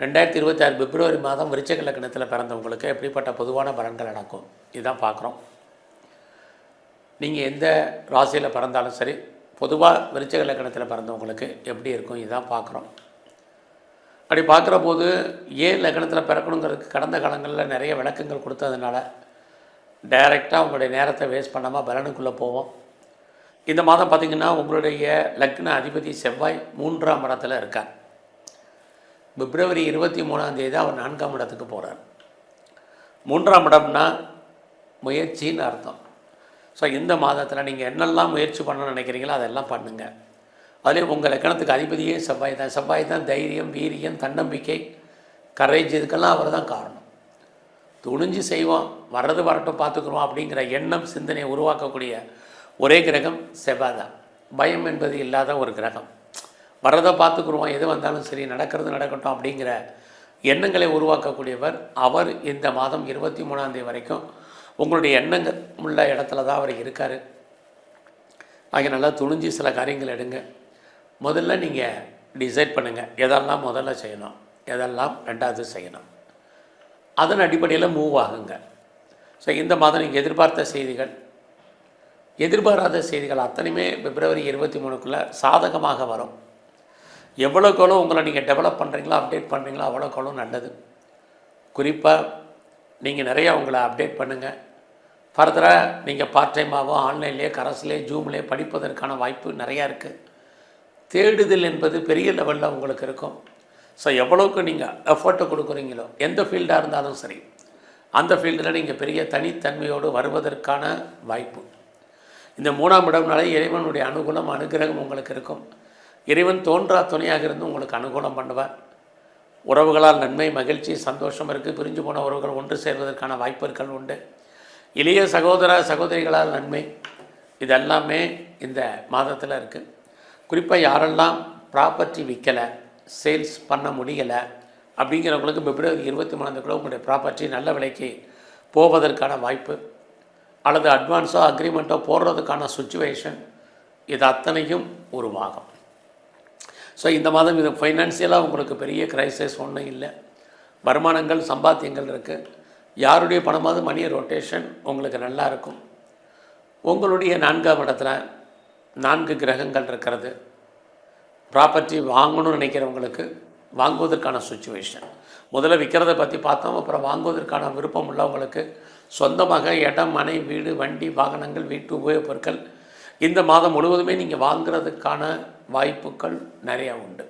2026 பிப்ரவரி மாதம் விருச்சிக லக்னத்தில் பிறந்தவங்களுக்கு எப்படிப்பட்ட பொதுவான பலன்கள் நடக்கும் இதுதான் பார்க்குறோம். நீங்கள் எந்த ராசியில் பிறந்தாலும் சரி, பொதுவாக விருச்சிக லக்னத்தில் பிறந்தவங்களுக்கு எப்படி இருக்கும் இதுதான் பார்க்குறோம். அப்படி பார்க்குற போது ஏன் லக்னத்தில் பிறக்கணுங்கிறதுக்கு கடந்த காலங்களில் நிறைய விளக்கங்கள் கொடுத்ததுனால டைரெக்டாக உங்களுடைய நேரத்தை வேஸ்ட் பண்ணாமல் பலனுக்குள்ளே போவோம். இந்த மாதம் பார்த்திங்கன்னா உங்களுடைய லக்ன அதிபதி செவ்வாய் 3ஆம் இடத்துல இருக்கார். பிப்ரவரி 23ஆம் தேதி அவர் 4ஆம் இடத்துக்கு போகிறார். 3ஆம் இடம்னா முயற்சின்னு அர்த்தம். ஸோ இந்த மாதத்தில் நீங்கள் என்னெல்லாம் முயற்சி பண்ணணும்னு நினைக்கிறீங்களோ அதெல்லாம் பண்ணுங்கள். அதுலேயும் உங்கள் லக்கணத்துக்கு அதிபதியே செவ்வாய் தான். செவ்வாய் தான் தைரியம், வீரியம், தன்னம்பிக்கை, கரேஜ், இதுக்கெல்லாம் அவர் தான் காரணம். துணிஞ்சு செய்வோம், வர்றது வரட்டும் பார்த்துக்குறோம் அப்படிங்கிற எண்ணம் சிந்தனையை உருவாக்கக்கூடிய ஒரே கிரகம் செவ்வாய் தான். பயம் என்பது இல்லாத ஒரு கிரகம். வர்றதை பார்த்துக்குருவோம், எது வந்தாலும் சரி, நடக்கிறது நடக்கட்டும் அப்படிங்கிற எண்ணங்களை உருவாக்கக்கூடியவர் அவர். இந்த மாதம் 23ஆம் தேதி வரைக்கும் உங்களுடைய எண்ணங்கள் உள்ள இடத்துல தான் அவர் இருக்கார். ஆகிய நல்லா துணிஞ்சு சில காரியங்கள் எடுங்க. முதல்ல நீங்கள் டிசைட் பண்ணுங்கள் எதெல்லாம் முதல்ல செய்யணும், எதெல்லாம் ரெண்டாவது செய்யணும். அதன் அடிப்படையில் மூவ் ஆகுங்க. ஸோ இந்த மாதம் நீங்கள் எதிர்பார்த்த செய்திகள், எதிர்பாராத செய்திகள் அத்தனையுமே பிப்ரவரி 23க்குள்ளே சாதகமாக வரும். எவ்வளோக்கெவ்வளோ உங்களை நீங்கள் டெவலப் பண்ணுறீங்களோ, அப்டேட் பண்ணுறீங்களோ அவ்வளோக்கெவ்வளோ நல்லது. குறிப்பாக நீங்கள் நிறையா உங்களை அப்டேட் பண்ணுங்கள். ஃபர்தராக நீங்கள் பார்ட் டைமாகவோ ஆன்லைன்லேயே, கரஸ்லேயே, ஜூம்லேயே படிப்பதற்கான வாய்ப்பு நிறையா இருக்குது. தேடுதல் என்பது பெரிய லெவலில் உங்களுக்கு இருக்கும். ஸோ எவ்வளோக்கு நீங்கள் எஃபர்ட்டை கொடுக்குறீங்களோ, எந்த ஃபீல்டாக இருந்தாலும் சரி, அந்த ஃபீல்டில் நீங்கள் பெரிய தனித்தன்மையோடு வருவதற்கான வாய்ப்பு. இந்த 3ஆம் இடம்னாலே இறைவனுடைய அனுகூலம், அனுகிரகம் உங்களுக்கு இருக்கும். இறைவன் தோன்றா துணையாக இருந்து உங்களுக்கு அனுகூலம் பண்ணுவார். உறவுகளால் நன்மை, மகிழ்ச்சி, சந்தோஷம் இருக்குது. பிரிஞ்சு போன உறவுகள் ஒன்று சேர்வதற்கான வாய்ப்புகள் உண்டு. இளைய சகோதர சகோதரிகளால் நன்மை, இதெல்லாமே இந்த மாதத்தில் இருக்குது. குறிப்பாக யாரெல்லாம் ப்ராப்பர்ட்டி விற்கலை, சேல்ஸ் பண்ண முடியலை அப்படிங்கிறவங்களுக்கு பிப்ரவரி 23 உங்களுடைய ப்ராப்பர்ட்டி நல்ல விலைக்கு போவதற்கான வாய்ப்பு, அல்லது அட்வான்ஸோ அக்ரிமெண்ட்டோ போடுறதுக்கான சுச்சுவேஷன், இது அத்தனையும் உருவாகும். ஸோ இந்த மாதம் இது ஃபைனான்சியலாக உங்களுக்கு பெரிய கிரைசிஸ் ஒன்றும் இல்லை. வருமானங்கள், சம்பாத்தியங்கள் இருக்குது. யாருடைய பணமாவது மணி ரொட்டேஷன் உங்களுக்கு நல்லா இருக்கும். உங்களுடைய 4ஆம் இடத்துல 4 கிரகங்கள் இருக்கிறது. ப்ராப்பர்ட்டி வாங்கணும்னு நினைக்கிறவங்களுக்கு வாங்குவதற்கான சுச்சுவேஷன். முதல்ல விற்கிறத பற்றி பார்த்தோம், அப்புறம் வாங்குவதற்கான விருப்பம் உள்ளவங்களுக்கு சொந்தமாக இடம், மனை, வீடு, வண்டி, வாகனங்கள், வீட்டு உபயோகப் பொருட்கள் இந்த மாதம் முழுவதுமே நீங்கள் வாங்குறதுக்கான வாய்ப்புகள் நிறையா உண்டு.